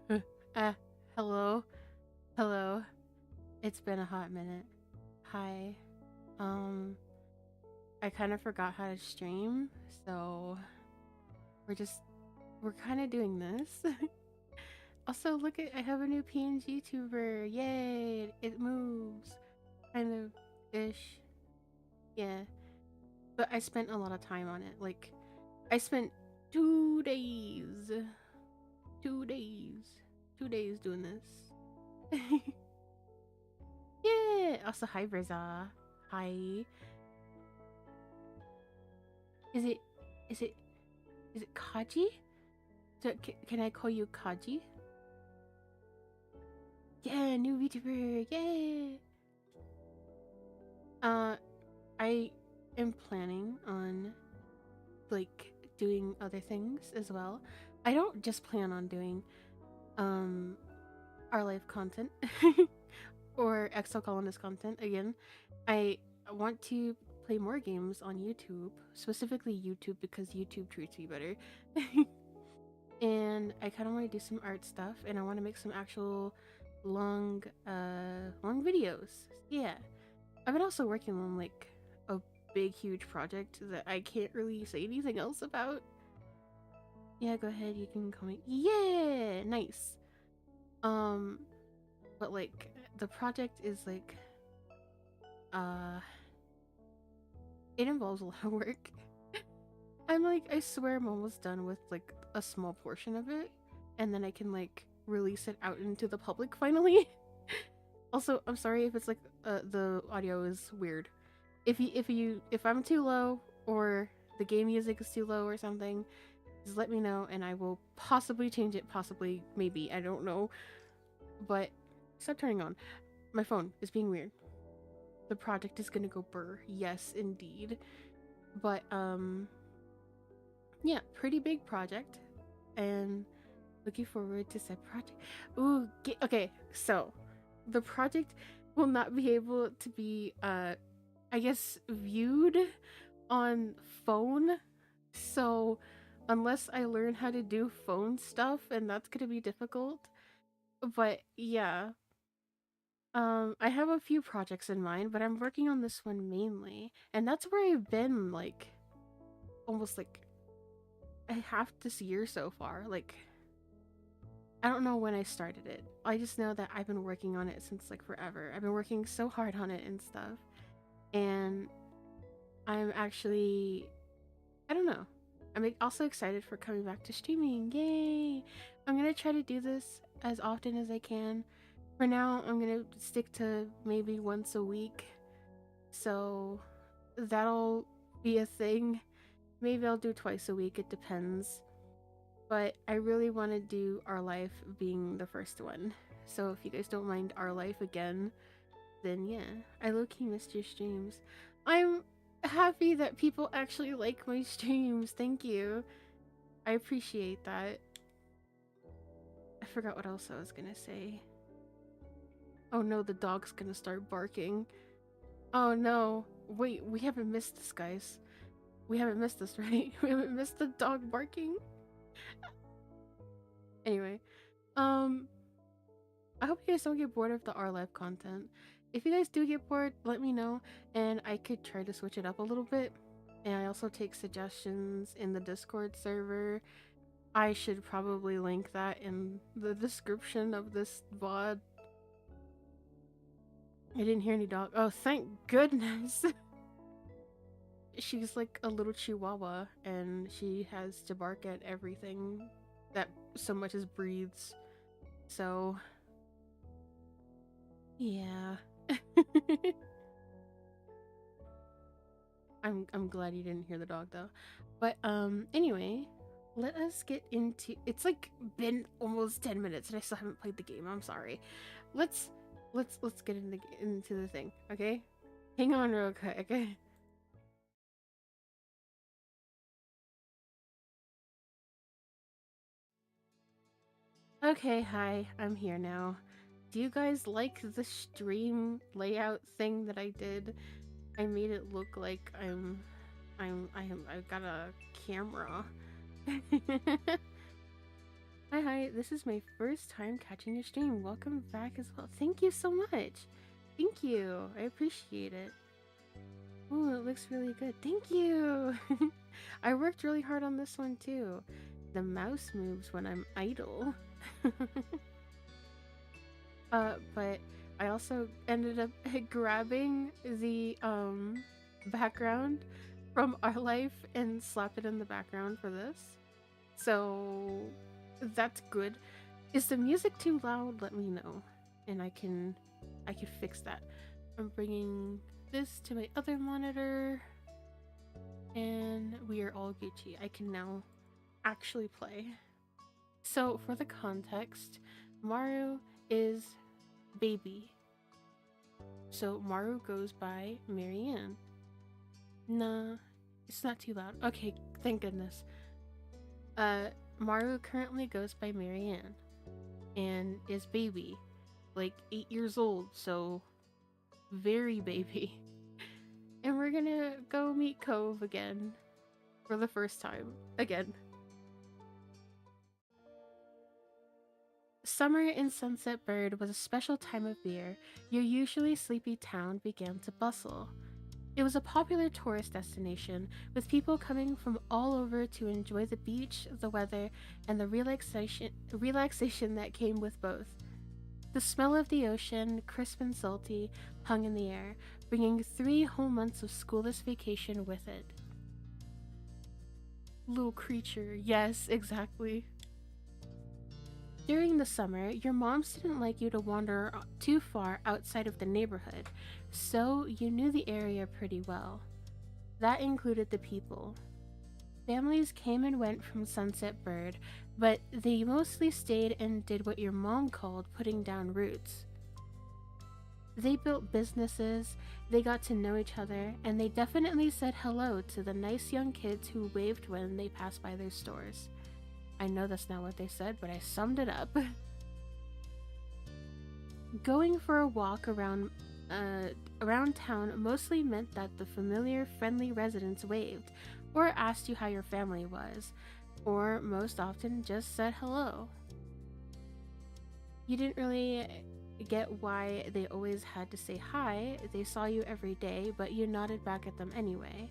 uh, hello, hello. It's been a hot minute. Hi. Um, I kind of forgot how to stream, so we're just we're kind of doing this. Also, look at I have a new PNG tuber. Yay! It moves, kind of ish. Yeah, but I spent a lot of time on it. Like, I spent 2 days, 2 days, 2 days doing this. Yeah. Also, hi, Briza. Hi. Is it? Is it? Is it Kaji? So, can I call you Kaji? Yeah, new VTuber. Yay. Uh, I am planning on like doing other things as well. I don't just plan on doing um our live content or Exo Colonist content again. I want to play more games on YouTube, specifically YouTube because YouTube treats me better. And I kind of want to do some art stuff, and I want to make some actual long videos. Yeah, I've been also working on like a big, huge project that I can't really say anything else about. Yeah, go ahead. You can comment. Yeah, nice. Um, but like the project is like uh, it involves a lot of work. I'm like, I swear I'm almost done with like a small portion of it, and then I can like release it out into the public finally. Also, I'm sorry if it's like the audio is weird. If I'm too low or the game music is too low or something, just let me know and I will possibly change it. Possibly, maybe, I don't know. But stop turning on. My phone is being weird. The project is gonna go burr. Yes, indeed. But yeah, pretty big project, and looking forward to said project. Ooh, okay. So the project will not be able to be I guess viewed on phone. So unless I learn how to do phone stuff, and that's gonna be difficult. But yeah. I have a few projects in mind, but I'm working on this one mainly. And that's where I've been like almost like a half this year so far. Like I don't know when I started it. I just know that I've been working on it since like forever. I've been working so hard on it and stuff. And I'm actually, I don't know. I'm also excited for coming back to streaming. Yay! I'm gonna try to do this as often as I can. For now, I'm gonna stick to maybe once a week. So that'll be a thing. Maybe I'll do twice a week, it depends. But I really want to do Our Life being the first one. So if you guys don't mind Our Life again, then yeah. I low-key missed your streams. I'm happy that people actually like my streams. Thank you. I appreciate that. I forgot what else I was gonna say. Oh no, the dog's gonna start barking. Oh no. Wait, we haven't missed this, guys. We haven't missed this, right? We haven't missed the dog barking. Anyway, um, I hope you guys don't get bored of the R Live content. If you guys do get bored, let me know, and I could try to switch it up a little bit. And I also take suggestions in the Discord server. I should probably link that in the description of this VOD. I didn't hear any dog. Oh, thank goodness! She's like a little chihuahua, and she has to bark at everything that so much as breathes. So, yeah. I'm glad you didn't hear the dog though. But anyway, let us get into it's like been almost 10 minutes and I still haven't played the game. I'm sorry. Let's let's get into the thing, okay? Hang on real quick, okay? Okay, hi, I'm here now. Do you guys like the stream layout thing that I did? I made it look like I've got a camera. Hi, hi. This is my first time catching your stream. Welcome back as well. Thank you so much. Thank you. I appreciate it. Oh, it looks really good. Thank you. I worked really hard on this one too. The mouse moves when I'm idle. But I also ended up grabbing the background from our life and slapped it in the background for this. So that's good. Is the music too loud? Let me know, and I can fix that. I'm bringing this to my other monitor, and we are all Gucci. I can now actually play. So for the context, Maru is baby. So Maru goes by Marianne. Nah, it's not too loud. Okay, thank goodness. Maru currently goes by Marianne and is baby, like 8 years old, so very baby. And we're gonna go meet Cove again for the first time. Again. Summer in Sunset Bird was a special time of year. Your usually sleepy town began to bustle. It was a popular tourist destination, with people coming from all over to enjoy the beach, the weather, and the relaxation that came with both. The smell of the ocean, crisp and salty, hung in the air, bringing 3 whole months of schoolless vacation with it. Little creature, yes, exactly. During the summer, your moms didn't like you to wander too far outside of the neighborhood, so you knew the area pretty well. That included the people. Families came and went from Sunset Bird, but they mostly stayed and did what your mom called putting down roots. They built businesses, they got to know each other, and they definitely said hello to the nice young kids who waved when they passed by their stores. I know that's not what they said, but I summed it up. Going for a walk around town mostly meant that the familiar, friendly residents waved, or asked you how your family was, or most often just said hello. You didn't really get why they always had to say hi. They saw you every day, but you nodded back at them anyway.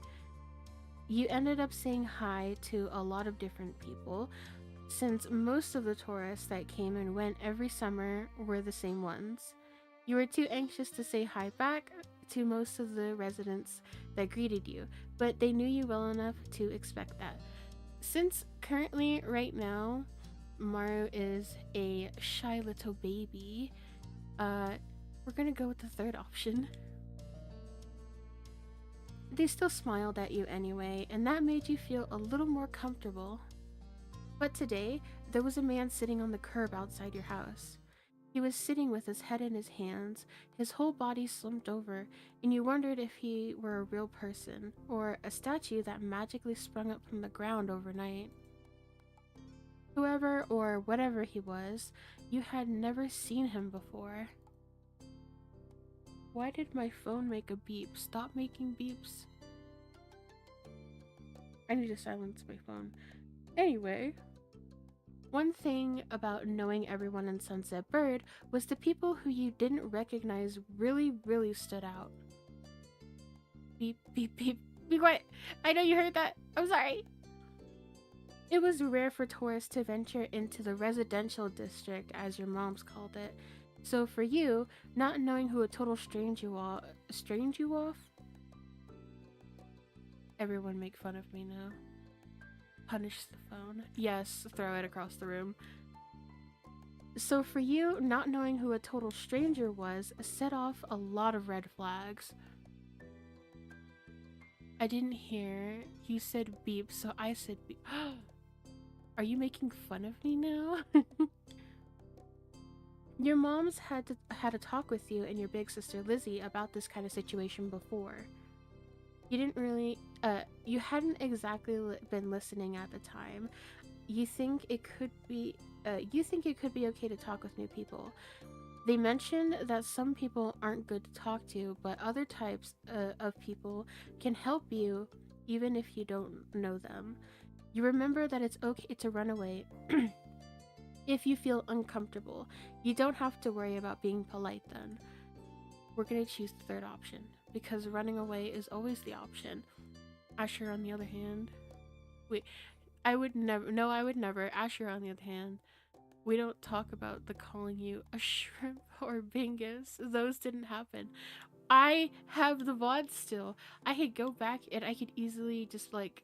You ended up saying hi to a lot of different people, since most of the tourists that came and went every summer were the same ones. You were too anxious to say hi back to most of the residents that greeted you, but they knew you well enough to expect that. Since currently, right now, Maru is a shy little baby, we're gonna go with the third option. They still smiled at you anyway, and that made you feel a little more comfortable. But today, there was a man sitting on the curb outside your house. He was sitting with his head in his hands, his whole body slumped over, and you wondered if he were a real person, or a statue that magically sprung up from the ground overnight. Whoever or whatever he was, you had never seen him before. Why did my phone make a beep? Stop making beeps. I need to silence my phone. Anyway, one thing about knowing everyone in Sunset Bird was the people who you didn't recognize really stood out. Beep, beep, beep. Be quiet. I know you heard that. I'm sorry. It was rare for tourists to venture into the residential district, as your moms called it. So for you, not knowing who a total strange you off? Everyone make fun of me now. Punish the phone. Yes, throw it across the room. So for you, not knowing who a total stranger was set off a lot of red flags. I didn't hear. You said beep, so I said beep. Are you making fun of me now? Your moms had a talk with you and your big sister Lizzie about this kind of situation before. You didn't really you hadn't exactly been listening at the time. You think it could be okay to talk with new people. They mentioned that some people aren't good to talk to, but other types of people can help you even if you don't know them. You remember that it's okay to run away If you feel uncomfortable, you don't have to worry about being polite then. We're gonna choose the third option, because running away is always the option. Asher, on the other hand, wait, I would never, no, I would never. Asher, on the other hand, we don't talk about the calling you a shrimp or bingus. Those didn't happen. I have the VOD still. I could go back and I could easily just like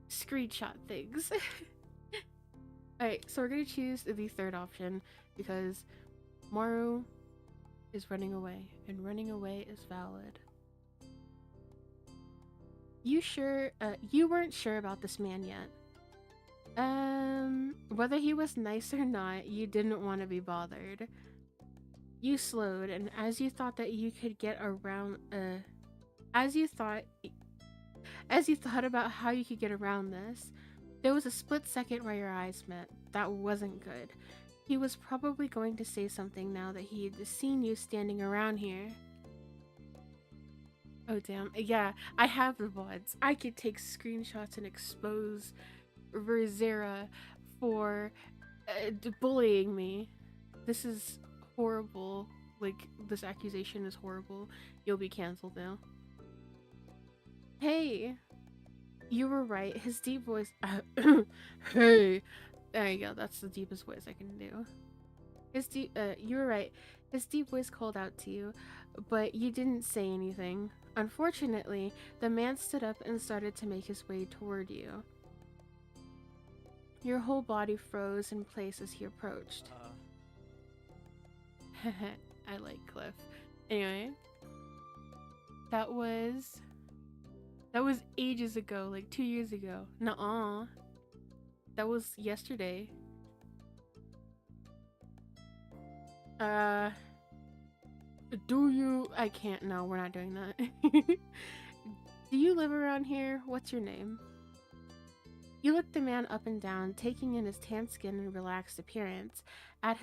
screenshot things. Alright, so we're gonna choose the third option because Maru is running away, and running away is valid. You sure? You weren't sure about this man yet. Whether he was nice or not, you didn't want to be bothered. You slowed, and as you thought that you could get around, as you thought about how you could get around this, there was a split second where your eyes met. That wasn't good. He was probably going to say something now that he had seen you standing around here. Oh damn, yeah, I have the VODs. I could take screenshots and expose Verzera for bullying me. This is horrible. Like, this accusation is horrible. You'll be cancelled now. Hey, you were right. His deep voice. Hey, there you go. That's the deepest voice I can do. You were right. His deep voice called out to you, but you didn't say anything. Unfortunately, the man stood up and started to make his way toward you. Your whole body froze in place as he approached. I like Cliff. Anyway, that was ages ago, like 2 years ago. Nuh-uh. That was yesterday. Do you? I can't. No, we're not doing that. Do you live around here? What's your name? You looked the man up and down, taking in his tan skin and relaxed appearance. At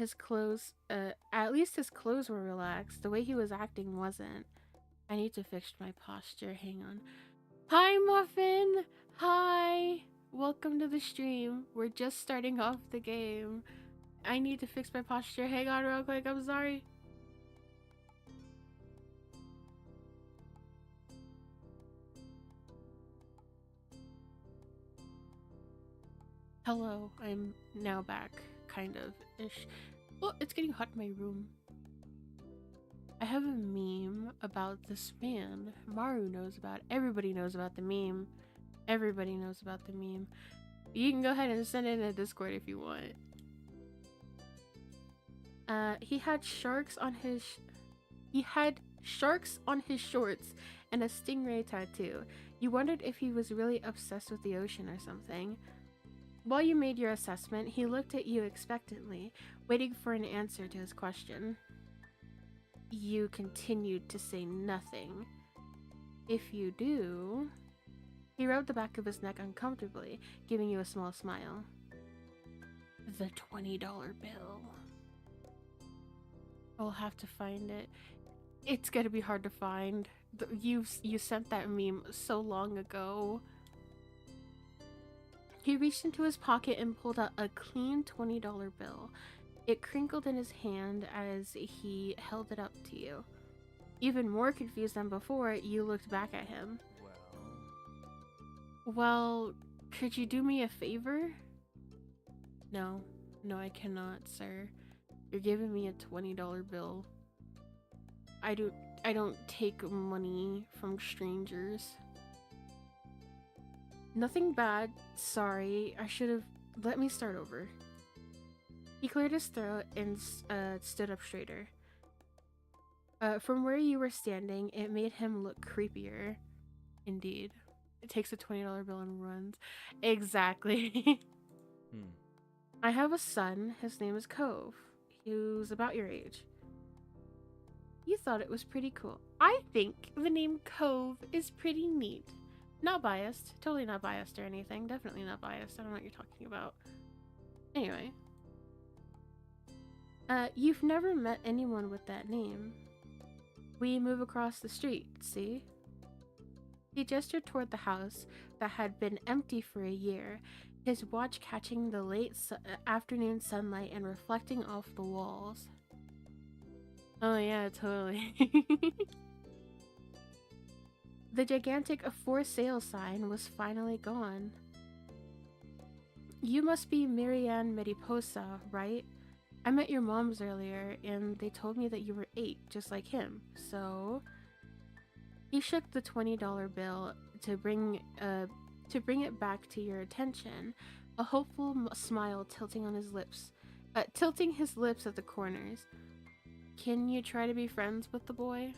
least his clothes were relaxed. The way he was acting wasn't. I need to fix my posture. Hang on. Hi, Muffin! Hi! Welcome to the stream. We're just starting off the game. I need to fix my posture. Hang on real quick. I'm sorry. Hello, I'm now back, kind of ish. Oh, it's getting hot in my room. I have a meme about this man. Maru knows about it. Everybody knows about the meme. Everybody knows about the meme. You can go ahead and send it in a Discord if you want. He had sharks on his shorts and a stingray tattoo. You wondered if he was really obsessed with the ocean or something. While you made your assessment, he looked at you expectantly, waiting for an answer to his question. You continued to say nothing. If you do... He rubbed the back of his neck uncomfortably, giving you a small smile. The $20 bill. I'll have to find it. It's gonna be hard to find. You sent that meme so long ago. He reached into his pocket and pulled out a clean $20 bill. It crinkled in his hand as he held it up to you. Even more confused than before, you looked back at him. Well, could you do me a favor? No, I cannot, sir. You're giving me a $20 bill. I don't take money from strangers. Nothing bad. Sorry. I should have... Let me start over. He cleared his throat and stood up straighter. From where you were standing, it made him look creepier. Indeed. It takes a $20 bill and runs. Exactly. I have a son. His name is Cove. He was about your age. You thought it was pretty cool. I think the name Cove is pretty neat. Not biased. Totally not biased or anything. Definitely not biased. I don't know what you're talking about. Anyway. You've never met anyone with that name. We move across the street, see? He gestured toward the house that had been empty for a year. his watch catching the late afternoon sunlight and reflecting off the walls. Oh, yeah, totally. The gigantic for sale sign was finally gone. You must be Marianne Mariposa, right? I met your moms earlier, and they told me that you were 8, just like him. So he shook the $20 bill to bring it back to your attention, a hopeful smile tilting his lips at the corners. Can you try to be friends with the boy?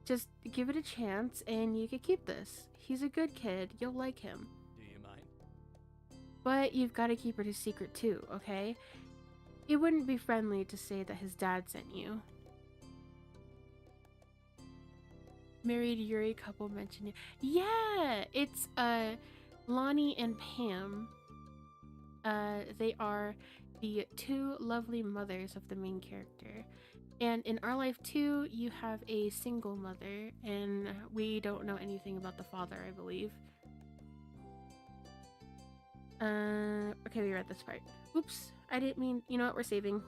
Just give it a chance, and you could keep this. He's a good kid. You'll like him. Do you mind? But you've got to keep it a secret too, okay? It wouldn't be friendly to say that his dad sent you. Married Yuri couple mentioned you. Yeah, it's Lonnie and Pam. They are the two lovely mothers of the main character. And in our life too, you have a single mother, and we don't know anything about the father, I believe. Okay, we read this part. Oops, I didn't mean, you know what, we're saving.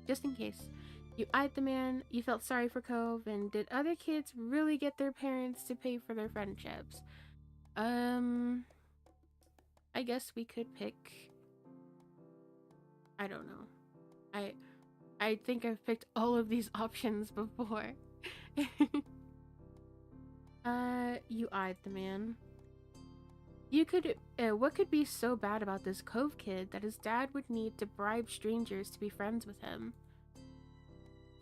Just in case. You eyed the man, you felt sorry for Cove, and did other kids really get their parents to pay for their friendships? I guess we could pick... I don't know. I think I've picked all of these options before. You eyed the man. You could, what could be so bad about this Cove kid that his dad would need to bribe strangers to be friends with him?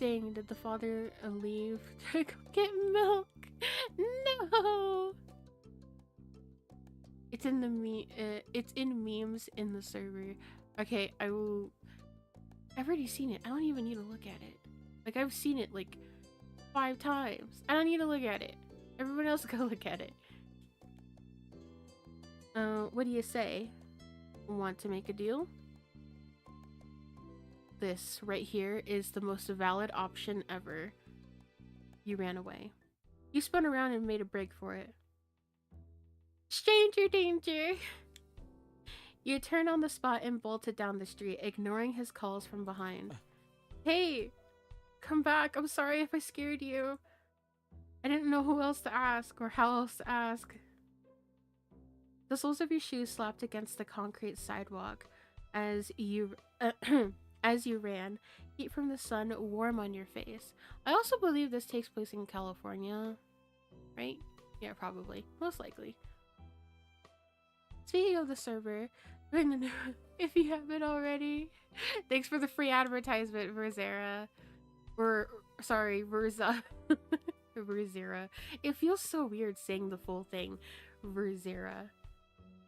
Dang, did the father leave to go get milk? No! It's in the it's in memes in the server. Okay, I've already seen it. I don't even need to look at it. Like, I've seen it like 5 times. I don't need to look at it. Everyone else go look at it. What do you say? Want to make a deal? This right here is the most valid option ever. You ran away. You spun around and made a break for it. Stranger danger! You turned on the spot and bolted down the street, ignoring his calls from behind. Hey! Come back. I'm sorry if I scared you. I didn't know who else to ask or how else to ask. The soles of your shoes slapped against the concrete sidewalk as you as you ran, heat from the sun warm on your face. I also believe this takes place in California, right? Yeah, probably. Most likely. Speaking of the server, if you haven't already, thanks for the free advertisement, Verzera. Sorry, Verza. Verzera. It feels so weird saying the full thing. Verzera.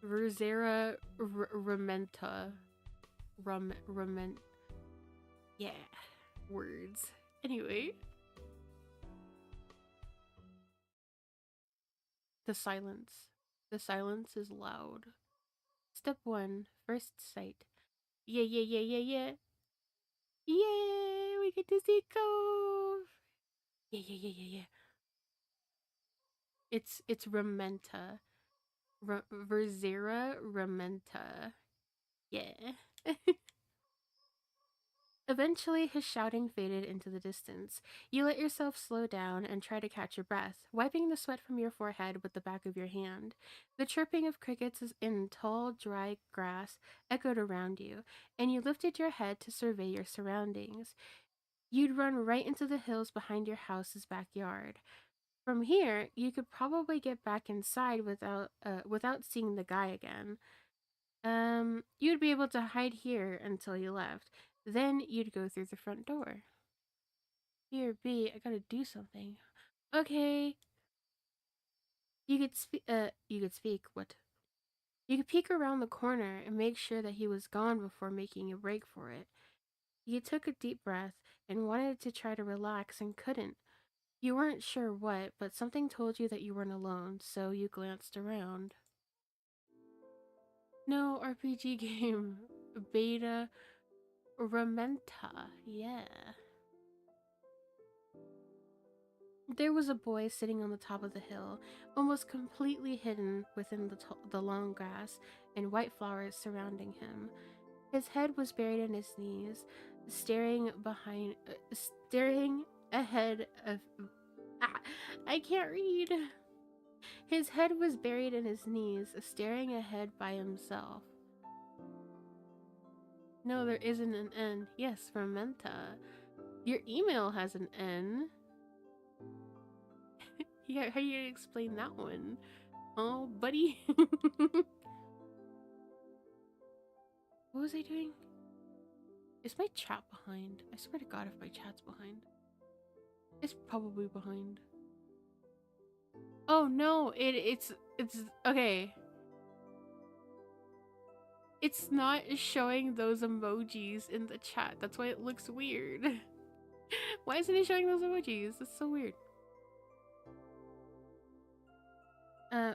Verzera Ramenta. Yeah. Words. Anyway. The silence. The silence is loud. Step 1. First sight. Yeah. Yay! We get to see Cove! Yeah. It's Ramenta. Verzera Ramenta. Yeah. Eventually, his shouting faded into the distance. You let yourself slow down and try to catch your breath, wiping the sweat from your forehead with the back of your hand. The chirping of crickets in tall, dry grass echoed around you, and you lifted your head to survey your surroundings. You'd run right into the hills behind your house's backyard. From here, you could probably get back inside without seeing the guy again. You'd be able to hide here until you left. Then you'd go through the front door. Here, B, I gotta do something. Okay. You could speak. What? You could peek around the corner and make sure that he was gone before making a break for it. You took a deep breath and wanted to try to relax and couldn't. You weren't sure what, but something told you that you weren't alone, so you glanced around. No RPG game. Beta Ramenta. Yeah. There was a boy sitting on the top of the hill, almost completely hidden within the long grass and white flowers surrounding him. His head was buried in his knees, staring ahead of. Ah, I can't read. His head was buried in his knees, staring ahead by himself. No, there isn't an N. Yes, from Menta. Your email has an N. Yeah, how do you explain that one? Oh, buddy. What was I doing? Is my chat behind? I swear to God, if my chat's behind. It's probably behind. Oh no, it's okay. It's not showing those emojis in the chat. That's why it looks weird. Why isn't it showing those emojis? That's so weird.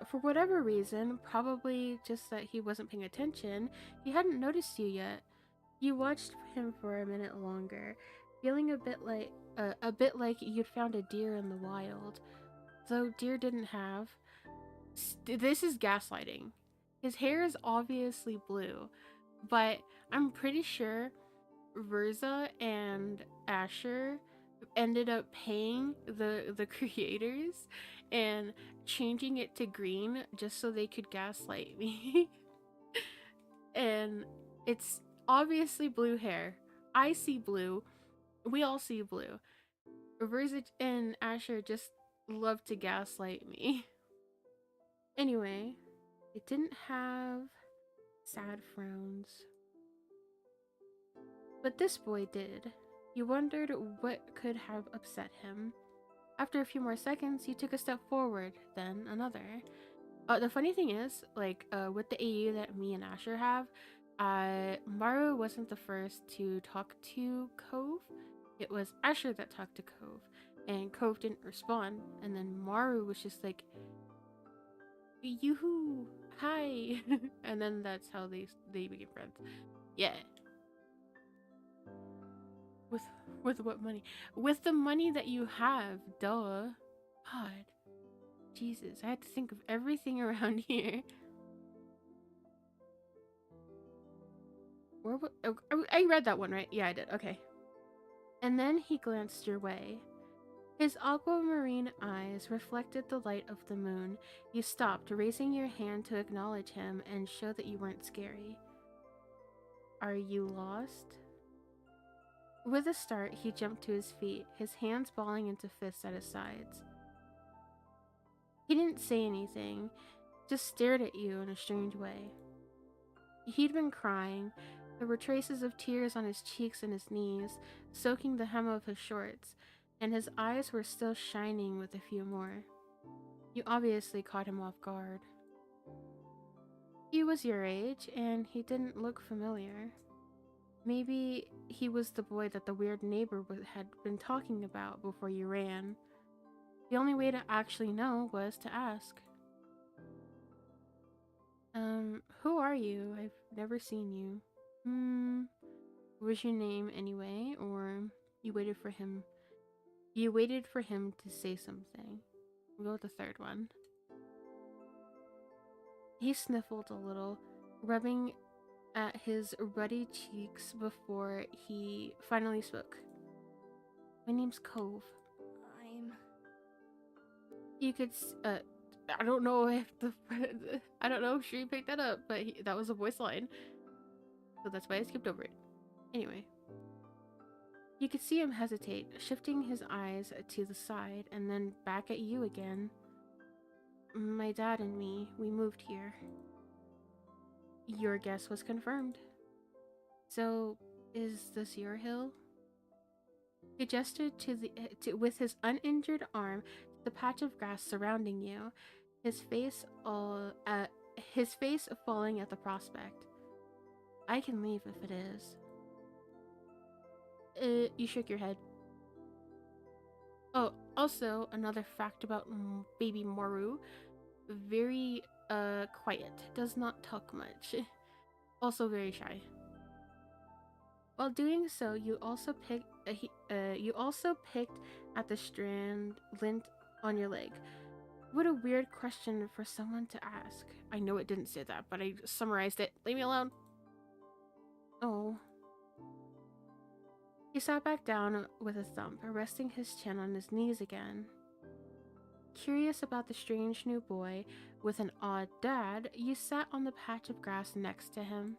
For whatever reason, probably just that he wasn't paying attention, he hadn't noticed you yet. You watched him for a minute longer, feeling a bit like you'd found a deer in the wild. Though deer didn't have. This is gaslighting. His hair is obviously blue, but I'm pretty sure Verza and Asher ended up paying the creators and changing it to green just so they could gaslight me. And it's obviously blue hair. I see blue. We all see blue. Verza and Asher just love to gaslight me. Anyway, it didn't have sad frowns. But this boy did. You wondered what could have upset him. After a few more seconds, you took a step forward, then another. The funny thing is, with the AU that me and Asher have, Maru wasn't the first to talk to Cove. It was Asher that talked to Cove, and Cove didn't respond. And then Maru was just like, "Yoo-hoo, hi," and then that's how they became friends. Yeah. With what money? With the money that you have, duh. God. Jesus, I had to think of everything around here. I read that one, right? Yeah, I did. Okay. And then he glanced your way. His aquamarine eyes reflected the light of the moon. You stopped, raising your hand to acknowledge him and show that you weren't scary. Are you lost? With a start, he jumped to his feet, his hands balling into fists at his sides. He didn't say anything, just stared at you in a strange way. He'd been crying. There were traces of tears on his cheeks and his knees, soaking the hem of his shorts, and his eyes were still shining with a few more. You obviously caught him off guard. He was your age, and he didn't look familiar. Maybe he was the boy that the weird neighbor had been talking about before you ran. The only way to actually know was to ask. Who are you? I've never seen you. What was your name anyway? Or you waited for him? You waited for him to say something. We'll go with the third one. He sniffled a little, rubbing at his ruddy cheeks before he finally spoke. My name's Cove. You could, I don't know if I don't know if she picked that up, but that was a voice line. So that's why I skipped over it. Anyway. You could see him hesitate, shifting his eyes to the side and then back at you again. My dad and me, we moved here. Your guess was confirmed. So, is this your hill? He gestured with his uninjured arm to the patch of grass surrounding you, his face falling at the prospect. I can leave if it is. You shook your head. Oh, also another fact about baby Maru. Very quiet. Does not talk much. Also very shy. While doing so, you also picked at the strand lint on your leg. What a weird question for someone to ask. I know it didn't say that, but I summarized it. Leave me alone. Oh. He sat back down with a thump, resting his chin on his knees again. Curious about the strange new boy with an odd dad, you sat on the patch of grass next to him.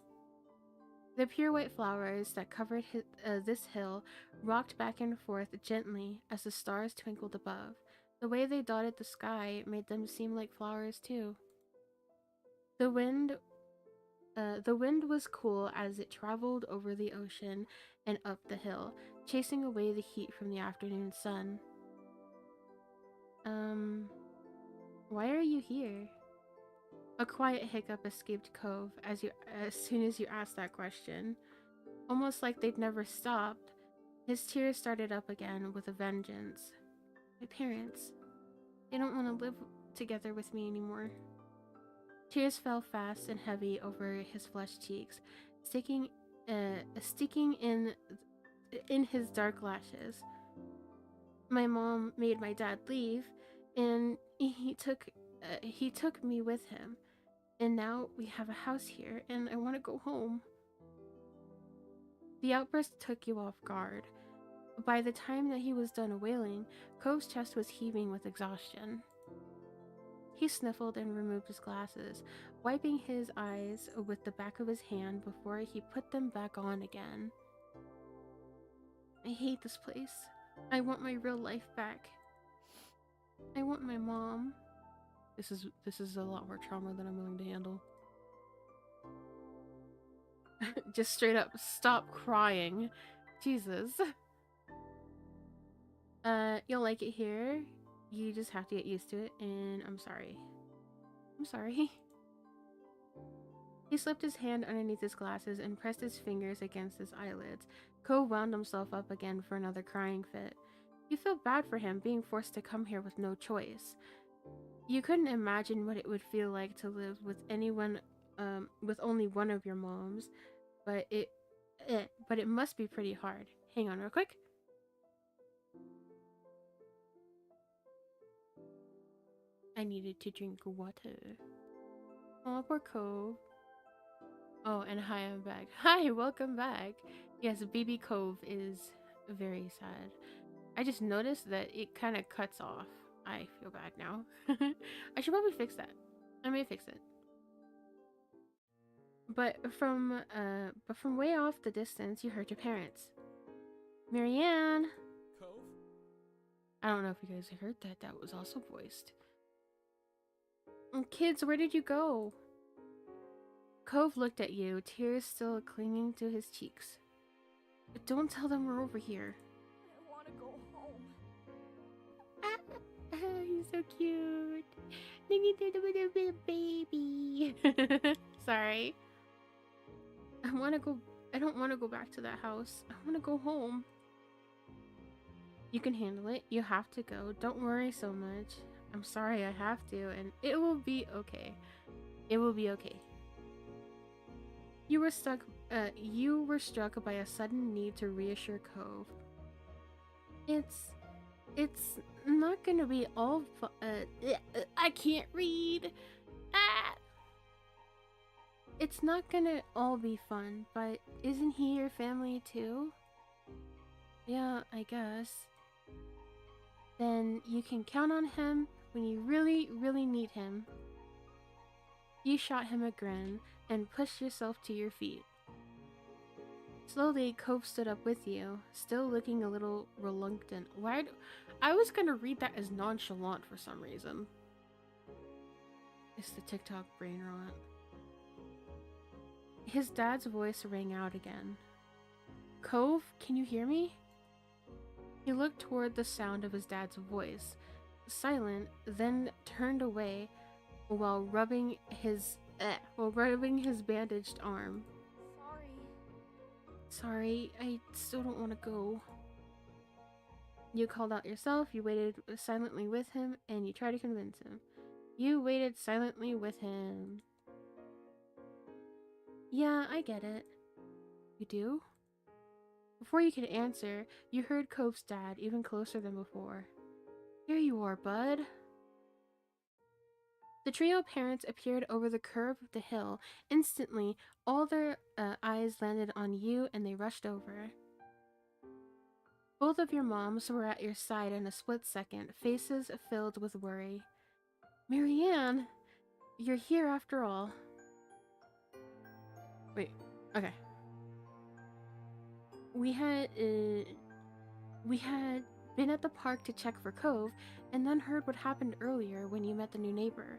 The pure white flowers that covered this hill rocked back and forth gently as the stars twinkled above. The way they dotted the sky made them seem like flowers too. The wind was cool as it traveled over the ocean and up the hill, chasing away the heat from the afternoon sun. Why are you here? A quiet hiccup escaped Cove as soon as you asked that question. Almost like they'd never stopped, his tears started up again with a vengeance. My parents, they don't want to live together with me anymore. Tears fell fast and heavy over his flushed cheeks, sticking in his dark lashes. My mom made my dad leave, and he took me with him. And now we have a house here, and I want to go home. The outburst took you off guard. By the time that he was done wailing, Cove's chest was heaving with exhaustion. He sniffled and removed his glasses, wiping his eyes with the back of his hand before he put them back on again. I hate this place. I want my real life back. I want my mom. This is a lot more trauma than I'm willing to handle. Just straight up stop crying. Jesus. You'll like it here. You just have to get used to it, and I'm sorry. I'm sorry. He slipped his hand underneath his glasses and pressed his fingers against his eyelids. Cove wound himself up again for another crying fit. You felt bad for him being forced to come here with no choice. You couldn't imagine what it would feel like to live with anyone, with only one of your moms, but it must be pretty hard. Hang on real quick. I needed to drink water. Oh, poor Cove. Oh, and hi, I'm back. Hi, welcome back. Yes, baby Cove is very sad. I just noticed that it kind of cuts off. I feel bad now. I should probably fix that. I may fix it. But from way off the distance, you heard your parents. Marianne. Cove? I don't know if you guys heard that. That was also voiced. Kids, where did you go? Cove looked at you, tears still clinging to his cheeks. Don't tell them we're over here. I want to go home. He's so cute. Look at the baby. Sorry. I don't want to go back to that house. I want to go home. You can handle it. You have to go. Don't worry so much. I'm sorry I have to, and it will be okay. It will be okay. You were struck by a sudden need to reassure Cove. It's not gonna be all I can't read. Ah! It's not gonna all be fun, but isn't he your family too? Yeah, I guess. Then you can count on him when you really, really need him. You shot him a grin and pushed yourself to your feet. Slowly, Cove stood up with you, still looking a little reluctant. I was gonna read that as nonchalant for some reason. It's the TikTok brain rot. His dad's voice rang out again. Cove, can you hear me? He looked toward the sound of his dad's voice, silent, then turned away while rubbing his bandaged arm. Sorry, I still don't want to go. You called out yourself, you waited silently with him, and you tried to convince him. You waited silently with him. Yeah, I get it. You do? Before you could answer, you heard Cove's dad even closer than before. Here you are, bud. The trio of parents appeared over the curve of the hill. Instantly, all their eyes landed on you and they rushed over. Both of your moms were at your side in a split second, faces filled with worry. Marianne, you're here after all. Wait, okay. We had been at the park to check for Cove, and then heard what happened earlier when you met the new neighbor.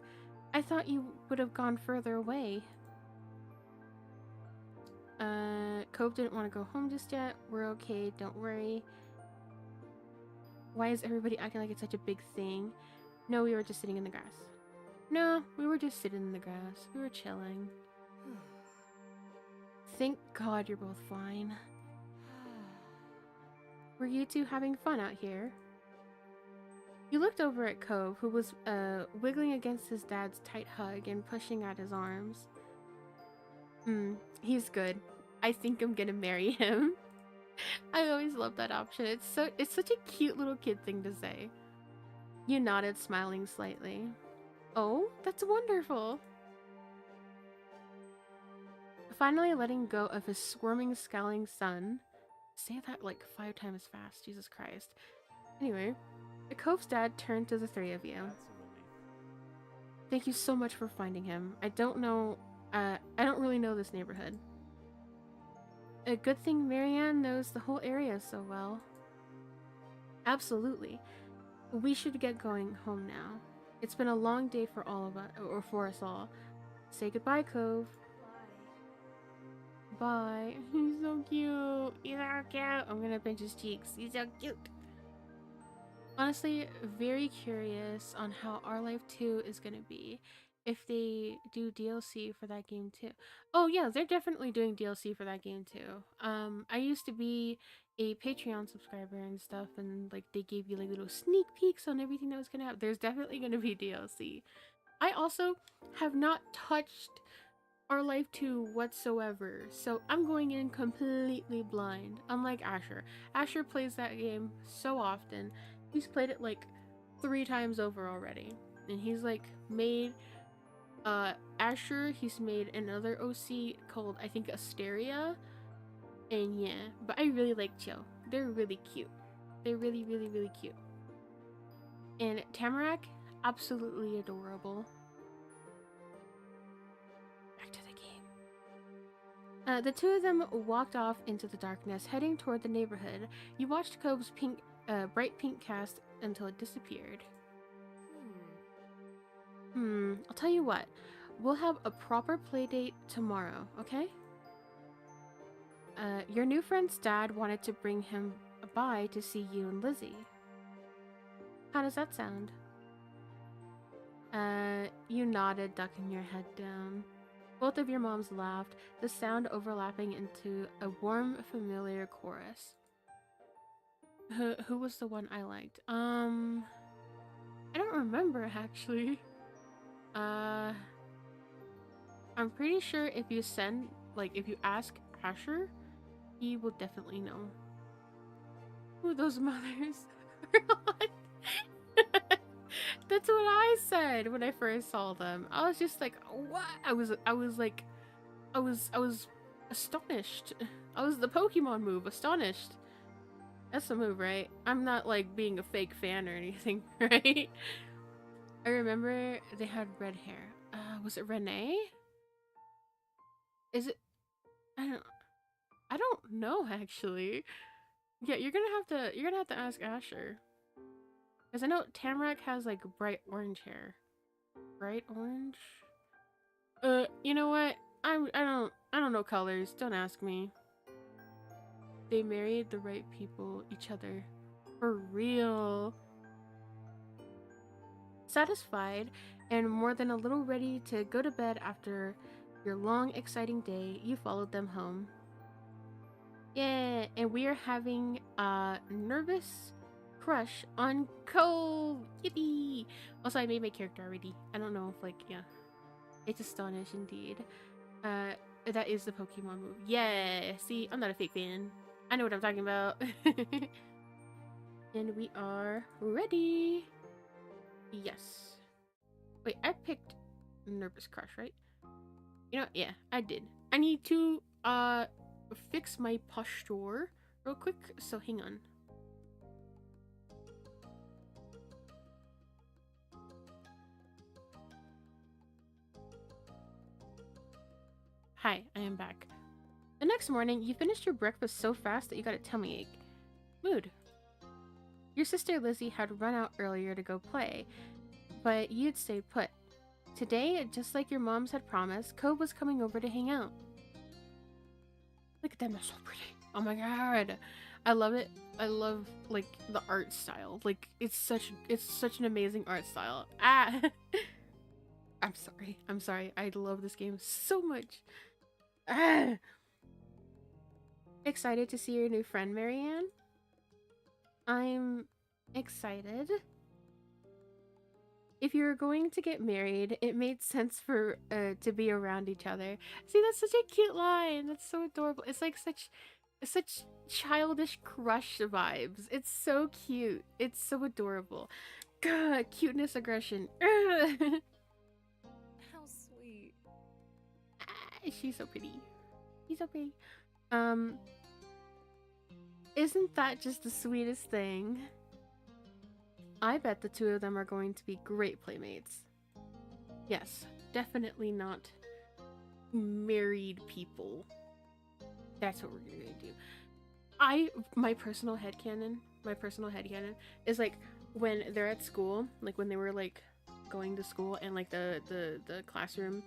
I thought you would have gone further away. Cove didn't want to go home just yet. We're okay, don't worry. Why is everybody acting like it's such a big thing? No, we were just sitting in the grass. No, we were just sitting in the grass. We were chilling. Thank God you're both fine. Were you two having fun out here? You looked over at Cove, who was wiggling against his dad's tight hug and pushing at his arms. He's good. I think I'm gonna marry him. I always love that option. It's such a cute little kid thing to say. You nodded, smiling slightly. Oh, that's wonderful. Finally letting go of his squirming, scowling son. Say that like 5 times fast, Jesus Christ. Anyway, the Cove's dad turned to the three of you. Thank you so much for finding him. I don't really know this neighborhood. A good thing Marianne knows the whole area so well. Absolutely. We should get going home now. It's been a long day for all of us, or for us all. Say goodbye, Cove. Bye. He's so cute. He's so cute. I'm gonna pinch his cheeks. He's so cute. Honestly, very curious on how Our Life 2 is gonna be. If they do DLC for that game too. Oh yeah, they're definitely doing DLC for that game too. I used to be a Patreon subscriber and stuff, and like they gave you like little sneak peeks on everything that was gonna happen. There's definitely gonna be DLC. I also have not touched Our Life 2 whatsoever, so I'm going in completely blind. Unlike Asher. Asher plays that game so often. He's played it like 3 times over already. And he's like made Asher, he's made another OC called I think Asteria. And yeah, but I really like Chill. They're really cute. They're really, really, really cute. And Tamarack, absolutely adorable. Back to the game. The two of them walked off into the darkness, heading toward the neighborhood. You watched Cove's bright pink cast until it disappeared. I'll tell you what. We'll have a proper play date tomorrow, okay? Your new friend's dad wanted to bring him by to see you and Lizzie. How does that sound? You nodded, ducking your head down. Both of your moms laughed, the sound overlapping into a warm, familiar chorus. Who was the one I liked? I don't remember, actually. I'm pretty sure if you ask Asher, he will definitely know who those mothers are. That's what I said when I first saw them. I was just like, what? I was astonished. I was the Pokemon move, astonished. That's the move, right? I'm not like being a fake fan or anything, right? I remember they had red hair. Was it Renee? Is it? I don't know actually. Yeah, you're gonna have to ask Asher. Cause I know Tamarack has like bright orange hair. Bright orange? You know what? I don't know colors. Don't ask me. They married the right people, each other. For real. Satisfied and more than a little ready to go to bed after your long, exciting day, you followed them home. Yeah, and we are having a nervous crush on Cove. Yippee! Also, I made my character already. I don't know if yeah. It's astonishing indeed. That is the Pokemon move. Yeah, see, I'm not a fake fan. I know what I'm talking about. And we are ready. Yes. Wait, I picked Nervous Crush, right? You know, yeah, I did. I need to fix my posture real quick, so hang on. Hi, I am back. The next morning, you finished your breakfast so fast that you got a tummy ache. Mood. Your sister Lizzie had run out earlier to go play, but you'd stayed put. Today, just like your moms had promised, Cove was coming over to hang out. Look at them, they're so pretty. Oh my god. I love it. I love like the art style. Like it's such an amazing art style. Ah I'm sorry. I'm sorry. I love this game so much. Ah. Excited to see your new friend, Marianne? I'm excited. If you were going to get married, it made sense for to be around each other. See, that's such a cute line. That's so adorable. It's like such childish crush vibes. It's so cute. It's so adorable. God, cuteness, aggression. How sweet. She's so pretty. She's so pretty. Um, isn't that just the sweetest thing? I bet the two of them are going to be great playmates. Yes, definitely not married people. That's what we're gonna do. My personal headcanon is like when they're at school, like when they were like going to school and like the classroom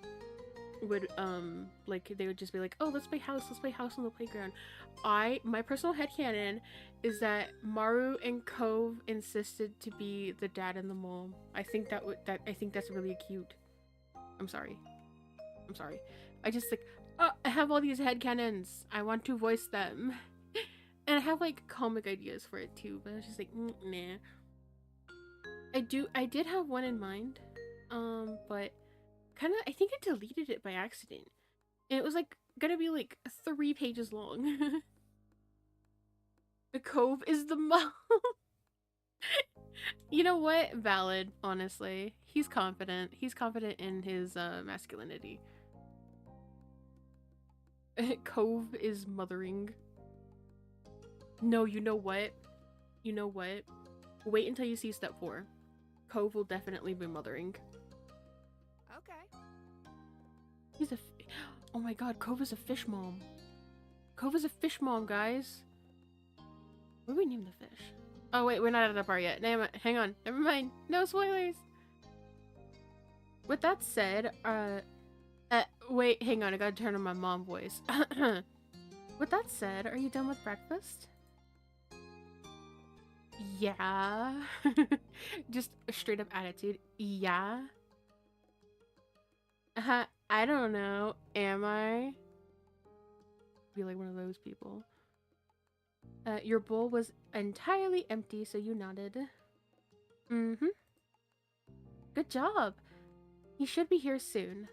would like they would just be like, oh, let's play house on the playground. My personal headcanon is that Maru and Cove insisted to be the dad and the mom. I think I think that's really cute. I'm sorry. I just like, oh, I have all these headcanons. I want to voice them. And I have like comic ideas for it too, but I was just like, nah. I did have one in mind. But kind of I think I deleted it by accident. And it was like gonna be like 3 pages long. The Cove is the mom. You know what? Valid, honestly. He's confident. He's confident in his masculinity. Cove is mothering. No, you know what? You know what? Wait until you see step 4. Cove will definitely be mothering. Okay. He's a. Oh my god, Cove is a fish mom. Cove is a fish mom, guys. What do we name the fish? Oh wait, we're not at that part yet. Hang on. Never mind. No spoilers. With that said, wait, hang on. I gotta turn on my mom voice. With that said, are you done with breakfast? Yeah. Just a straight up attitude. Yeah. I don't know. Am I? Be like one of those people. Your bowl was entirely empty, so you nodded. Mm-hmm. Good job. He should be here soon.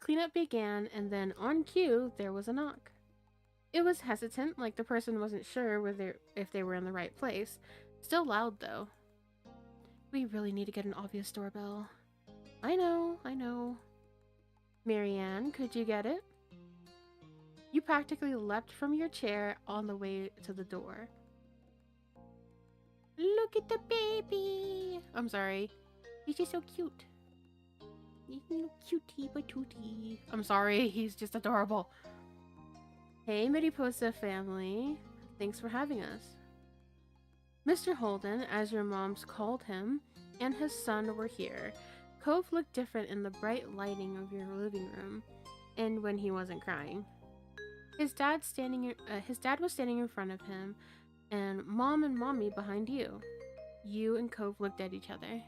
Cleanup began, and then on cue, there was a knock. It was hesitant, like the person wasn't sure if they were in the right place. Still loud, though. We really need to get an obvious doorbell. I know. Marianne, could you get it? You practically leapt from your chair on the way to the door. Look at the baby! I'm sorry. He's just so cute. He's a little cutie patootie. I'm sorry, he's just adorable. Hey, Mariposa family. Thanks for having us. Mr. Holden, as your moms called him, and his son were here. Cove looked different in the bright lighting of your living room, and when he wasn't crying. His dad was standing in front of him, and Mom and Mommy behind you. You and Cove looked at each other.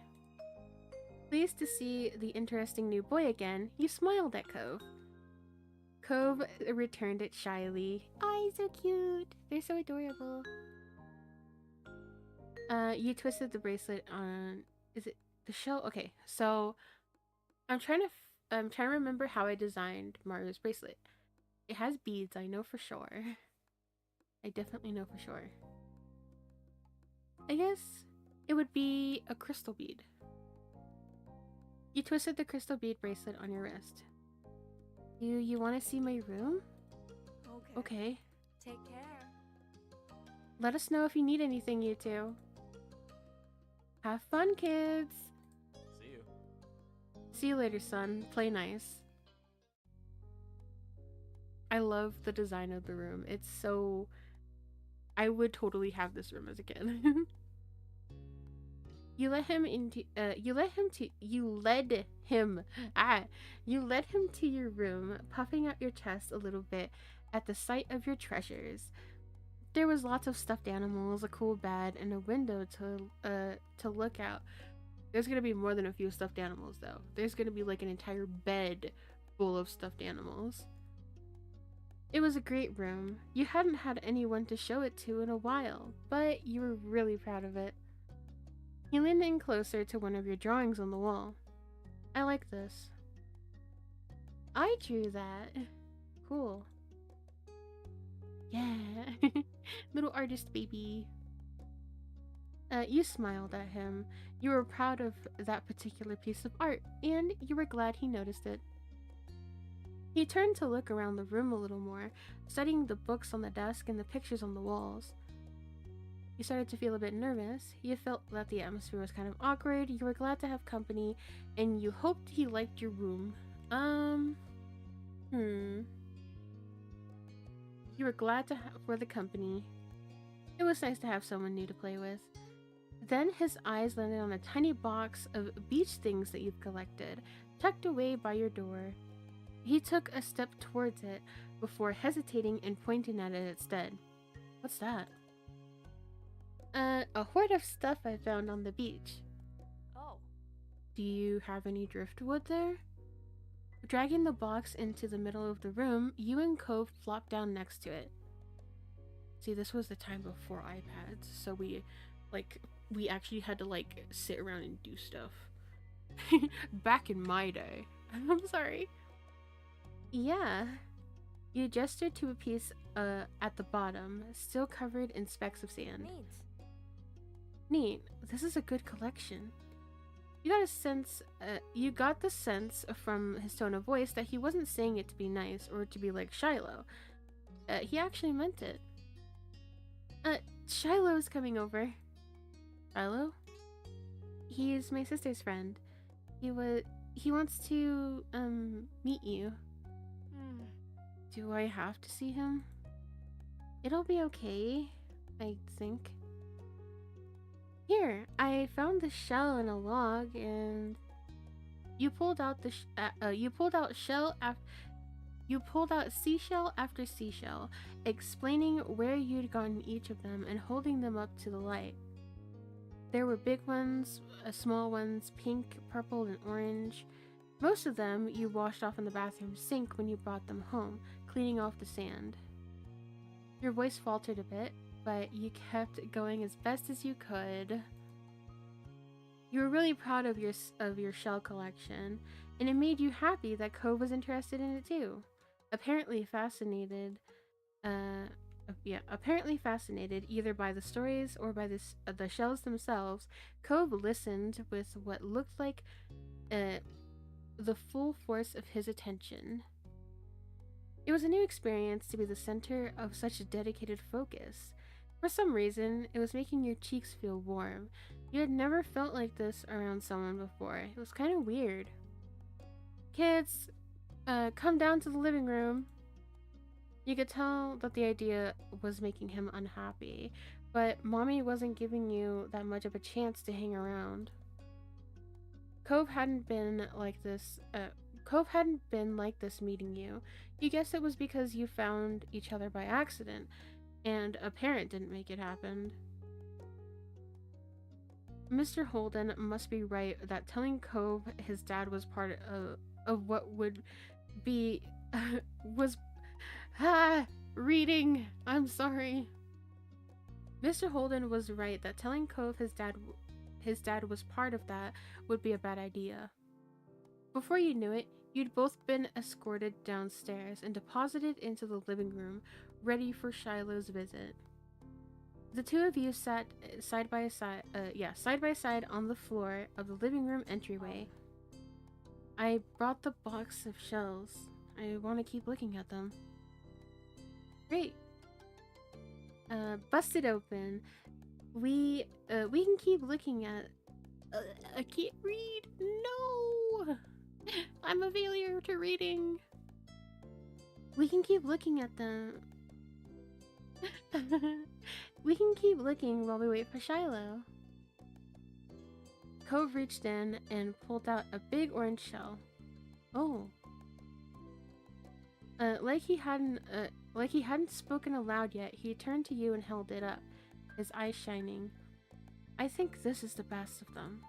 Pleased to see the interesting new boy again, you smiled at Cove. Cove returned it shyly. Oh, he's so cute. They're so adorable. You twisted the bracelet on. Is it the shell? Okay, so I'm trying to remember how I designed Maru's bracelet. It has beads, I know for sure. I definitely know for sure. I guess it would be a crystal bead. You twisted the crystal bead bracelet on your wrist. You want to see my room? Okay. Okay. Take care. Let us know if you need anything, you two. Have fun, kids. See you. See you later, son. Play nice. I love the design of the room. It's so... I would totally have this room as a kid. You led him to your room, puffing out your chest a little bit at the sight of your treasures. There was lots of stuffed animals, a cool bed, and a window to look out. There's gonna be more than a few stuffed animals, though. There's gonna be like an entire bed full of stuffed animals. It was a great room. You hadn't had anyone to show it to in a while, but you were really proud of it. He leaned in closer to one of your drawings on the wall. I like this. I drew that. Cool. Yeah. Little artist baby. You smiled at him. You were proud of that particular piece of art, and you were glad he noticed it. He turned to look around the room a little more, studying the books on the desk and the pictures on the walls. You started to feel a bit nervous. You felt that the atmosphere was kind of awkward. You were glad to have company, and you hoped he liked your room. You were glad for the company. It was nice to have someone new to play with. Then his eyes landed on a tiny box of beach things that you've collected, tucked away by your door. He took a step towards it before hesitating and pointing at it instead. What's that? A hoard of stuff I found on the beach. Oh. Do you have any driftwood there? Dragging the box into the middle of the room, you and Cove flopped down next to it. See, this was the time before iPads, so we actually had to like sit around and do stuff. Back in my day. I'm sorry. Yeah. You gestured to a piece at the bottom, still covered in specks of sand. Neat. This is a good collection. You got the sense from his tone of voice that he wasn't saying it to be nice or to be like Shiloh. He actually meant it. Shiloh's coming over. Shiloh? He's my sister's friend. He wants to, meet you. Do I have to see him? It'll be okay, I think. Here, I found the shell in a log, and you pulled out seashell after seashell, explaining where you'd gotten each of them and holding them up to the light. There were big ones, small ones, pink, purple, and orange. Most of them you washed off in the bathroom sink when you brought them home, cleaning off the sand. Your voice faltered a bit, but you kept going as best as you could. You were really proud of your shell collection, and it made you happy that Cove was interested in it too. Apparently fascinated either by the stories or by the shells themselves, Cove listened with what looked like the full force of his attention. It was a new experience to be the center of such a dedicated focus. For some reason, it was making your cheeks feel warm. You had never felt like this around someone before. It was kind of weird. Kids, come down to the living room. You could tell that the idea was making him unhappy, but Mommy wasn't giving you that much of a chance to hang around. Cove hadn't been like this meeting you. You guessed it was because you found each other by accident, and a parent didn't make it happen. Mr. Holden must be right that telling Cove his dad was part of what would be reading. I'm sorry. Mr. Holden was right that telling Cove his dad was part of that would be a bad idea. Before you knew it, you'd both been escorted downstairs and deposited into the living room, ready for Shiloh's visit. The two of you sat side by side on the floor of the living room entryway. I brought the box of shells. I want to keep looking at them. Great. Bust it open. We can keep looking at. I can't read. No, I'm a failure to reading. We can keep looking at them. We can keep looking while we wait for Shiloh. Cove reached in and pulled out a big orange shell. Oh. Like he hadn't spoken aloud yet, he turned to you and held it up, his eyes shining. I think this is the best of them.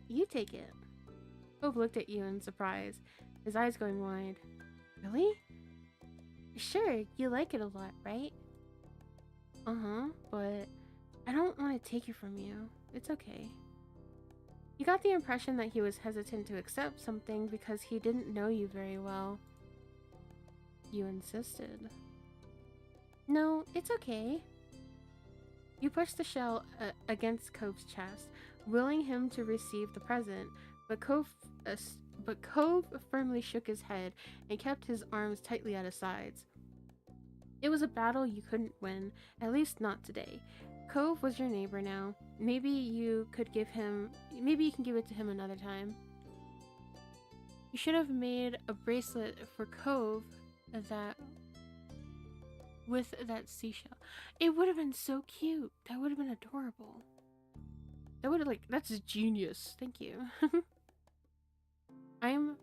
You take it. Cove looked at you in surprise, his eyes going wide. Really? Sure, you like it a lot, right? Uh-huh, but I don't want to take it from you. It's okay. You got the impression that he was hesitant to accept something because he didn't know you very well. You insisted. No, it's okay. You pushed the shell against Cove's chest, willing him to receive the present, but Cove firmly shook his head and kept his arms tightly at his sides. It was a battle you couldn't win, at least not today. Cove was your neighbor now. Maybe you can give it to him another time. You should have made a bracelet for Cove with that seashell. It would have been so cute. That would have been adorable. That's genius. Thank you. I'm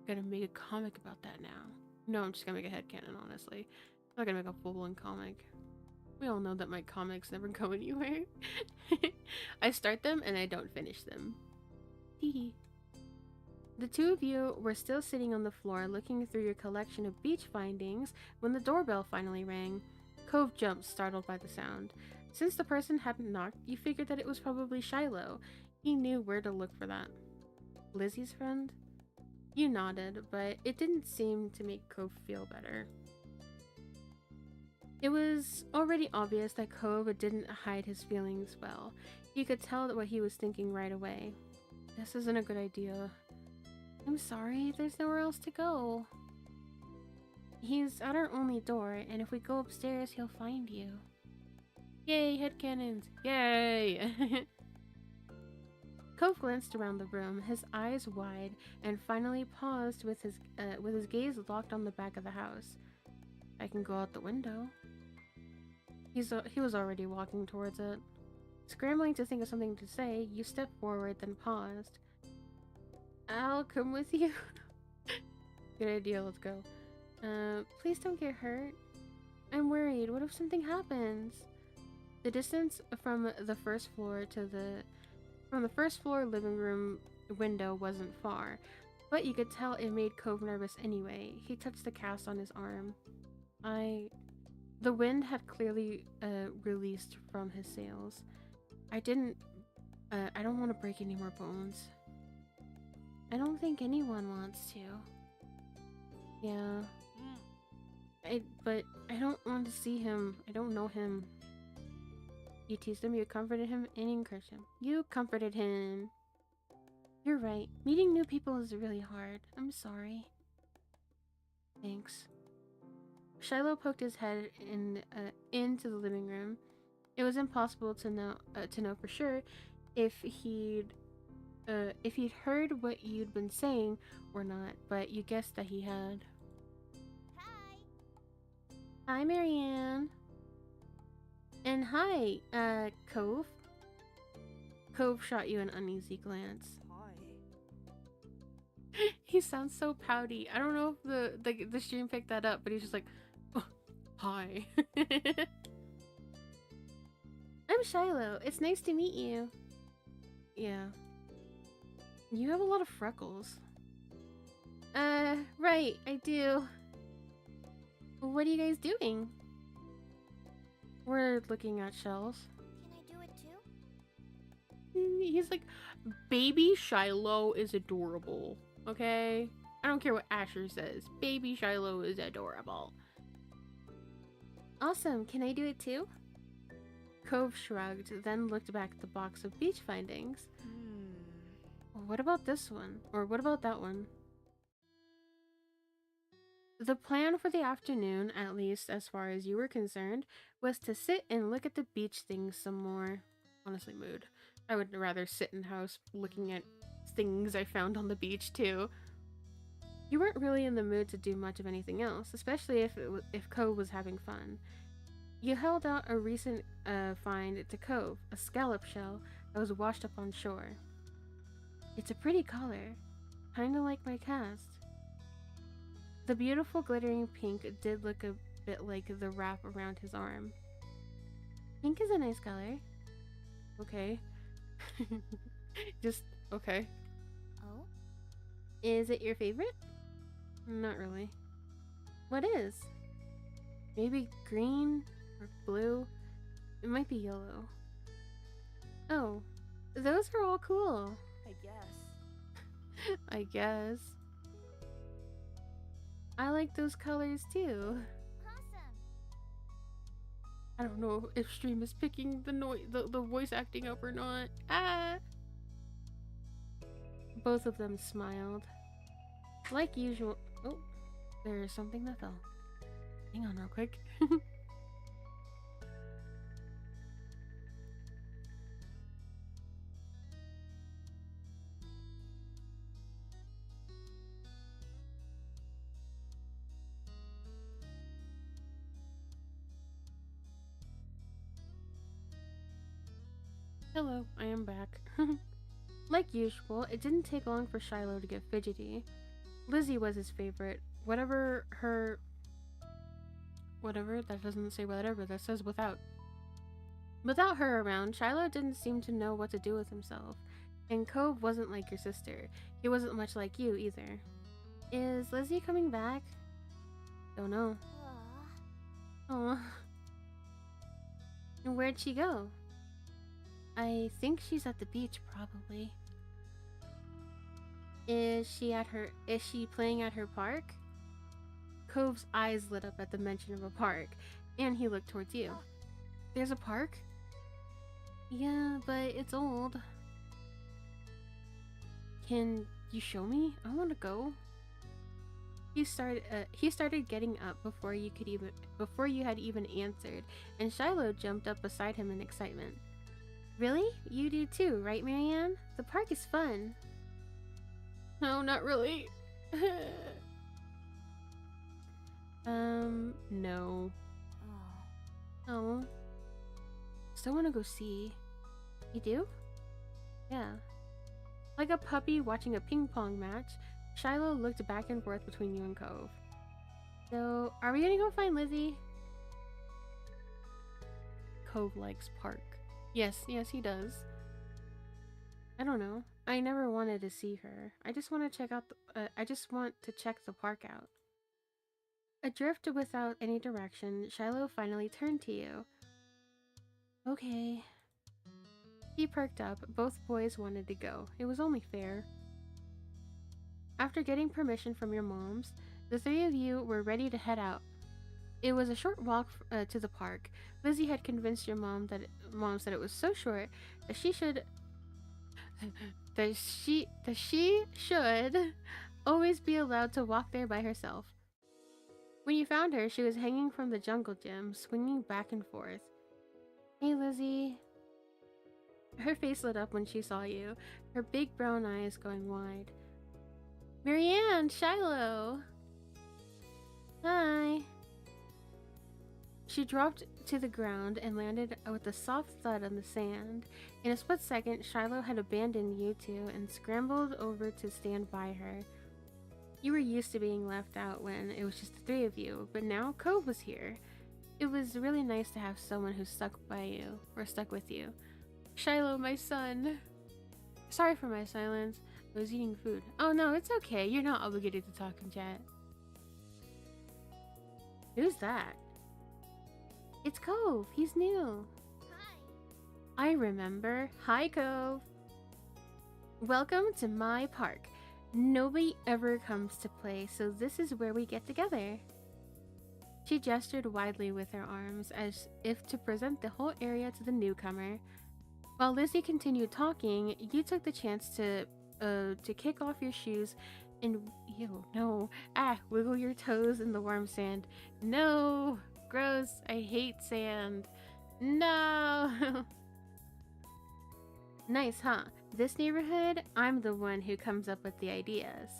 gonna make a comic about that now. No, I'm just gonna make a headcanon, honestly. I'm not gonna make a full-blown comic. We all know that my comics never go anywhere. I start them and I don't finish them. Teehee. The two of you were still sitting on the floor looking through your collection of beach findings when the doorbell finally rang. Cove jumped, startled by the sound. Since the person hadn't knocked, you figured that it was probably Shiloh. He knew where to look for that. Lizzie's friend? You nodded, but it didn't seem to make Cove feel better. It was already obvious that Cove didn't hide his feelings well. You could tell what he was thinking right away. This isn't a good idea. I'm sorry, there's nowhere else to go. He's at our only door, and if we go upstairs, he'll find you. Yay, headcanons! Yay! Cove glanced around the room, his eyes wide, and finally paused with his gaze locked on the back of the house. I can go out the window. He was already walking towards it. Scrambling to think of something to say, you stepped forward, then paused. I'll come with you. Good idea, let's go. Please don't get hurt. I'm worried. What if something happens? The distance from the first floor living room window wasn't far, but you could tell it made Cove nervous anyway. He touched the cast on his arm. The wind had clearly released from his sails. I don't want to break any more bones. I don't think anyone wants to. Yeah. But I don't want to see him. I don't know him. You teased him, you comforted him, and encouraged him. You comforted him. You're right. Meeting new people is really hard. I'm sorry. Thanks. Shiloh poked his head into the living room. It was impossible to know for sure if he'd heard what you'd been saying or not, but you guessed that he had. Hi. Hi, Marianne. And hi, Cove. Cove shot you an uneasy glance. Hi. He sounds so pouty. I don't know if the stream picked that up, but he's just like, oh, hi. I'm Shiloh. It's nice to meet you. Yeah. You have a lot of freckles. Right, I do. What are you guys doing? We're looking at shells. Can I do it too? He's like, baby Shiloh is adorable. Okay? I don't care what Asher says. Baby Shiloh is adorable. Awesome. Can I do it too? Cove shrugged, then looked back at the box of beach findings. What about this one? Or what about that one? The plan for the afternoon, at least as far as you were concerned, was to sit and look at the beach things some more. Honestly, mood. I would rather sit in house looking at things I found on the beach too. You weren't really in the mood to do much of anything else, especially if Cove was having fun. You held out a recent find to Cove, a scallop shell that was washed up on shore. It's a pretty color, kinda like my cast. The beautiful glittering pink did look a bit like the wrap around his arm. Pink is a nice color. Okay. Just okay. Oh? Is it your favorite? Not really. What is? Maybe green or blue? It might be yellow. Oh, those are all cool. I guess. I guess. I like those colors too. Awesome. I don't know if stream is picking the voice acting up or not. Ah. Both of them smiled. Like usual. Oh, there's something that fell. Hang on real quick. Hello, I am back. Like usual, it didn't take long for Shiloh to get fidgety. Lizzie was his favorite. Whatever, that doesn't say whatever, that says without. Without her around, Shiloh didn't seem to know what to do with himself. And Cove wasn't like your sister. He wasn't much like you either. Is Lizzie coming back? Don't know. Oh. And where'd she go? I think she's at the beach, probably. Is she playing at her park? Cove's eyes lit up at the mention of a park, and he looked towards you. There's a park? Yeah, but it's old. Can you show me? I want to go. He started getting up before you had even answered, and Shiloh jumped up beside him in excitement. Really? You do too, right, Marianne? The park is fun. No, not really. No. Oh. Still want to go see. You do? Yeah. Like a puppy watching a ping pong match, Shiloh looked back and forth between you and Cove. So, are we gonna go find Lizzie? Cove likes park. Yes, he does. I don't know. I never wanted to see her. I just want to check the park out. Adrift without any direction, Shiloh finally turned to you. Okay. He perked up. Both boys wanted to go. It was only fair. After getting permission from your moms, the three of you were ready to head out. It was a short walk to the park. Lizzie had convinced your mom said it was so short that she should always be allowed to walk there by herself. When you found her, she was hanging from the jungle gym, swinging back and forth. Hey, Lizzie. Her face lit up when she saw you, her big brown eyes going wide. Marianne, Shiloh. Hi. She dropped to the ground and landed with a soft thud on the sand. In a split second, Shiloh had abandoned you two and scrambled over to stand by her. You were used to being left out when it was just the three of you, but now Cove was here. It was really nice to have someone who stuck with you. Shiloh, my son. Sorry for my silence. I was eating food. Oh no, it's okay. You're not obligated to talk in chat. Who's that? It's Cove. He's new. Hi. I remember. Hi, Cove. Welcome to my park. Nobody ever comes to play, so this is where we get together. She gestured widely with her arms as if to present the whole area to the newcomer. While Lizzie continued talking, you took the chance to kick off your shoes and ew, no. Wiggle your toes in the warm sand. No! Gross. I hate sand. No! Nice, huh? This neighborhood, I'm the one who comes up with the ideas.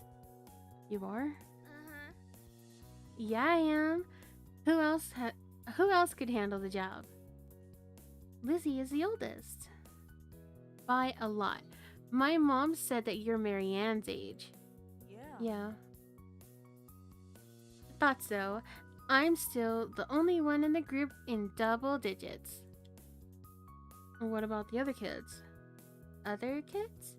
You are? Uh-huh. Yeah, I am. Who else could handle the job? Lizzie is the oldest. By a lot. My mom said that you're Marianne's age. Yeah. Yeah. Thought so. I'm still the only one in the group in double digits. What about the other kids? Other kids?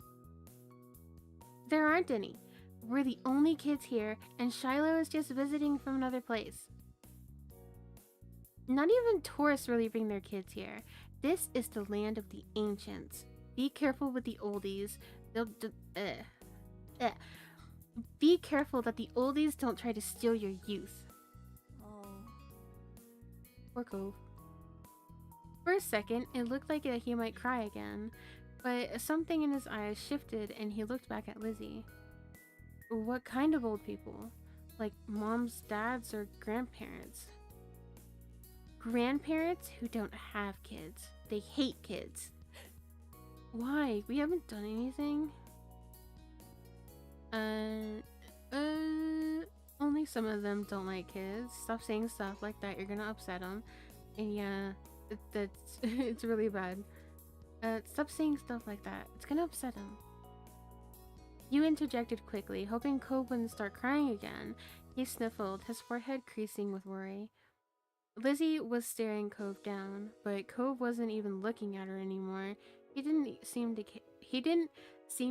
There aren't any. We're the only kids here, and Shiloh is just visiting from another place. Not even tourists really bring their kids here. This is the land of the ancients. Be careful with the oldies. Be careful that the oldies don't try to steal your youth. Oh. Poor Cove. For a second, it looked like he might cry again, but something in his eyes shifted and he looked back at Lizzie. What kind of old people? Like moms, dads, or grandparents? Grandparents who don't have kids. They hate kids. Why? We haven't done anything. Only some of them don't like kids. Stop saying stuff like that. You're gonna upset them. And yeah, that's it's really bad. Stop saying stuff like that. It's gonna upset him. You interjected quickly, hoping Cove wouldn't start crying again. He sniffled, his forehead creasing with worry. Lizzie was staring Cove down, but Cove wasn't even looking at her anymore. He didn't seem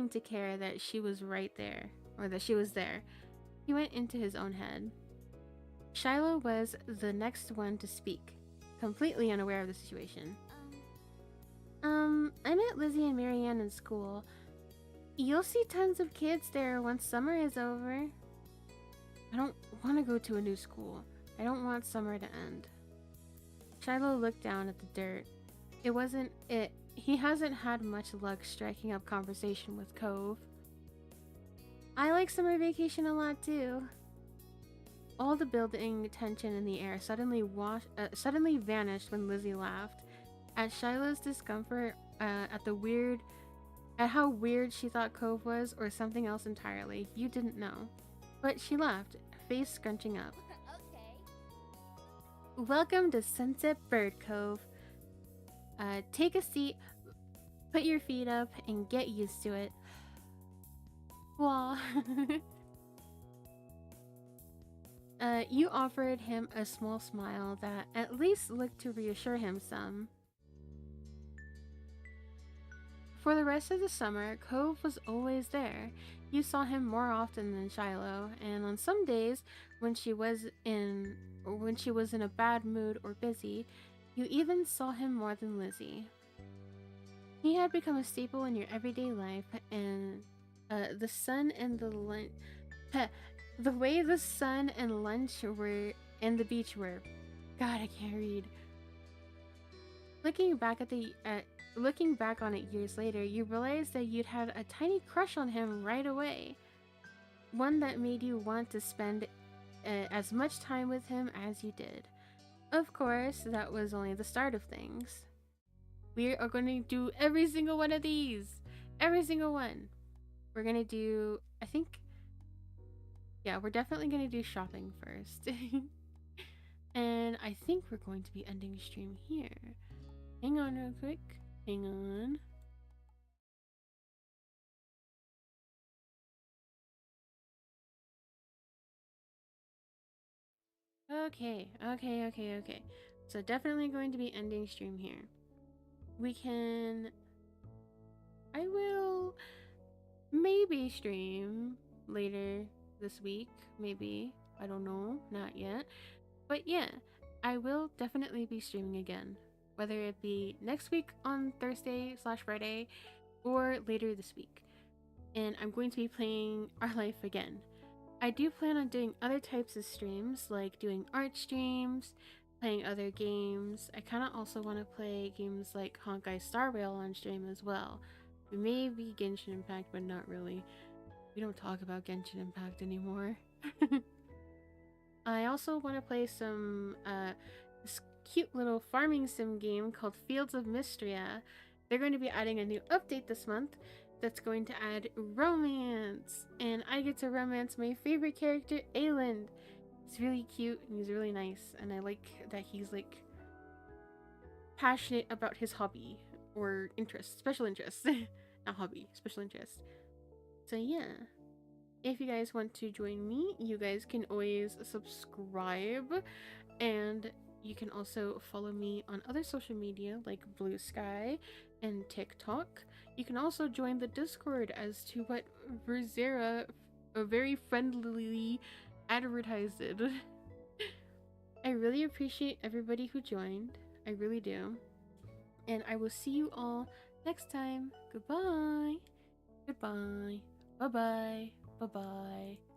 to care that she was right there, or that she was there. He went into his own head. Shiloh was the next one to speak, completely unaware of the situation. I met Lizzie and Marianne in school. You'll see tons of kids there once summer is over. I don't want to go to a new school. I don't want summer to end. Shiloh looked down at the dirt. It wasn't it. He hasn't had much luck striking up conversation with Cove. I like summer vacation a lot too. All the building tension in the air suddenly vanished when Lizzie laughed. At Shiloh's discomfort, at how weird she thought Cove was, or something else entirely. You didn't know. But she laughed, face scrunching up. Okay. Welcome to Sunset Bird Cove. Take a seat, put your feet up, and get used to it. Well, you offered him a small smile that at least looked to reassure him some. For the rest of the summer, Cove was always there. You saw him more often than Shiloh, and on some days when she was in a bad mood or busy, you even saw him more than Lizzie. He had become a staple in your everyday life, and the sun and the way the sun and lunch were and the beach were. God, I can't read. Looking back on it years later, you realized that you'd had a tiny crush on him right away. One that made you want to spend as much time with him as you did. Of course, that was only the start of things. We are going to do every single one of these. Every single one. We're going to do, we're definitely going to do shopping first. And I think we're going to be ending stream here. Hang on real quick. Hang on. Okay. So definitely going to be ending stream here. I will maybe stream later this week. Maybe. I don't know. Not yet. But yeah, I will definitely be streaming again. Whether it be next week on Thursday/Friday or later this week. and I'm going to be playing Our Life again. I do plan on doing other types of streams, like doing art streams, playing other games. I kind of also want to play games like Honkai Star Rail on stream as well. Maybe Genshin Impact, but not really. We don't talk about Genshin Impact anymore. I also want to play some this cute little farming sim game called Fields of Mystria. They're going to be adding a new update this month that's going to add romance, and I get to romance my favorite character, Ayland. He's really cute and he's really nice, and I like that he's like passionate about his hobby or interest, special interest, not hobby, special interest. So yeah, if you guys want to join me, you guys can always subscribe, and you can also follow me on other social media like Blue Sky and TikTok. You can also join the Discord, as to what Verzera very friendlily advertised it. I really appreciate everybody who joined. I really do. And I will see you all next time. Goodbye. Goodbye. Bye bye. Bye bye.